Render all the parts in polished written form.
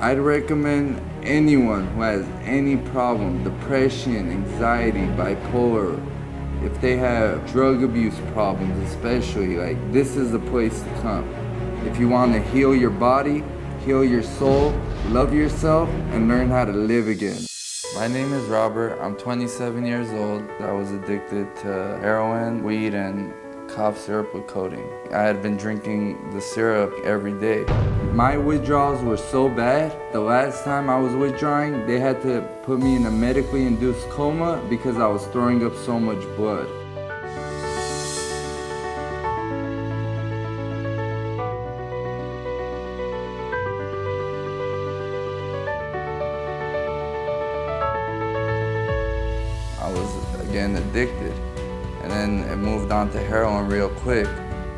I'd recommend anyone who has any problem, depression, anxiety, bipolar, if they have drug abuse problems especially, like this is the place to come. If you want to heal your body, heal your soul, love yourself, and learn how to live again. My name is Robert. I'm 27 years old. I was addicted to heroin, weed, and cough syrup with codeine. I had been drinking the syrup every day. My withdrawals were so bad, the last time I was withdrawing, they had to put me in a medically induced coma because I was throwing up so much blood. I was again addicted, and then it moved on to heroin real quick.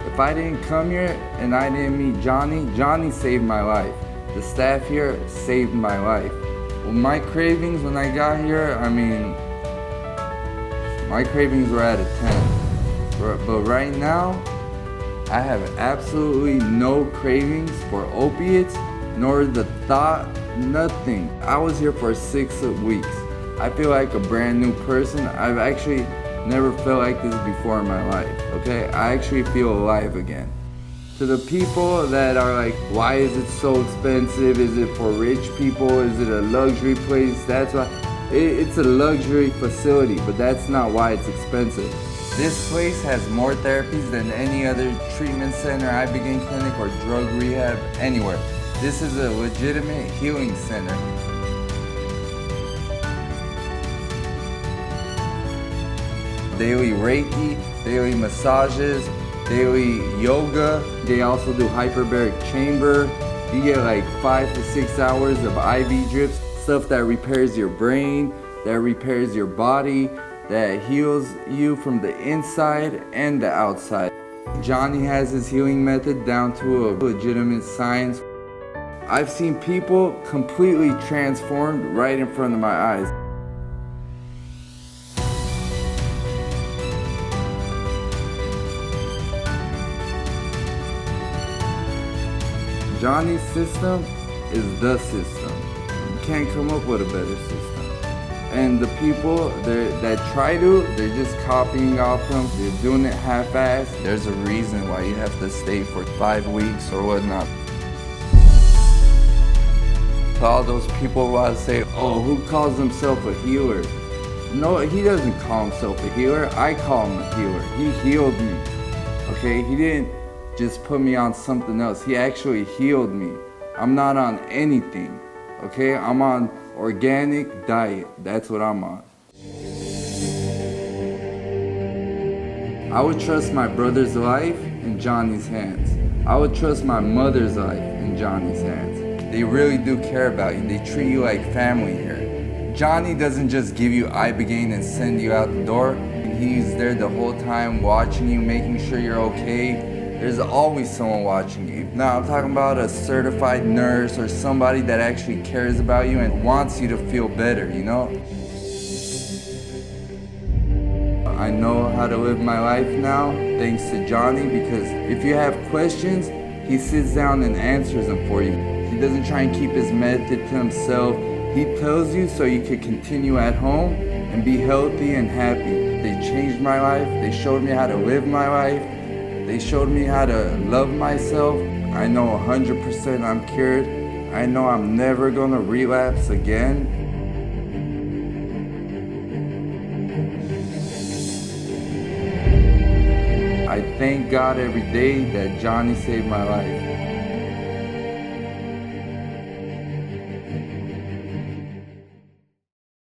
If I didn't come here and I didn't meet Johnny saved my life. The staff here saved my life. Well, my cravings when I got here, my cravings were at a 10. But right now, I have absolutely no cravings for opiates, nor the thought, nothing. I was here for 6 weeks. I feel like a brand new person. I've actually never felt like this before in my life, okay? I actually feel alive again. To the people that are like, why is it so expensive? Is it for rich people? Is it a luxury place? That's why. It's a luxury facility, but that's not why it's expensive. This place has more therapies than any other treatment center, Ibogaine clinic, or drug rehab anywhere. This is a legitimate healing center. Daily reiki, daily massages, daily yoga. They also do hyperbaric chamber. You get like 5 to 6 hours of IV drips, stuff that repairs your brain, that repairs your body, that heals you from the inside and the outside. Johnny has his healing method down to a legitimate science. I've seen people completely transformed right in front of my eyes. Johnny's system is the system. You can't come up with a better system. And the people that try to, they're just copying off them. They're doing it half-assed. There's a reason why you have to stay for 5 weeks or whatnot. To all those people who want to say, oh, who calls himself a healer? No, he doesn't call himself a healer. I call him a healer. He healed me, okay? He didn't just put me on something else. He actually healed me. I'm not on anything, okay? I'm on organic diet. That's what I'm on. I would trust my brother's life in Johnny's hands. I would trust my mother's life in Johnny's hands. They really do care about you. They treat you like family here. Johnny doesn't just give you Ibogaine and send you out the door. He's there the whole time watching you, making sure you're okay. There's always someone watching you. Now, I'm talking about a certified nurse or somebody that actually cares about you and wants you to feel better, you know? I know how to live my life now, thanks to Johnny, because if you have questions, he sits down and answers them for you. He doesn't try and keep his method to himself. He tells you so you can continue at home and be healthy and happy. They changed my life. They showed me how to live my life. They showed me how to love myself. I know 100% I'm cured. I know I'm never gonna relapse again. I thank God every day that Johnny saved my life.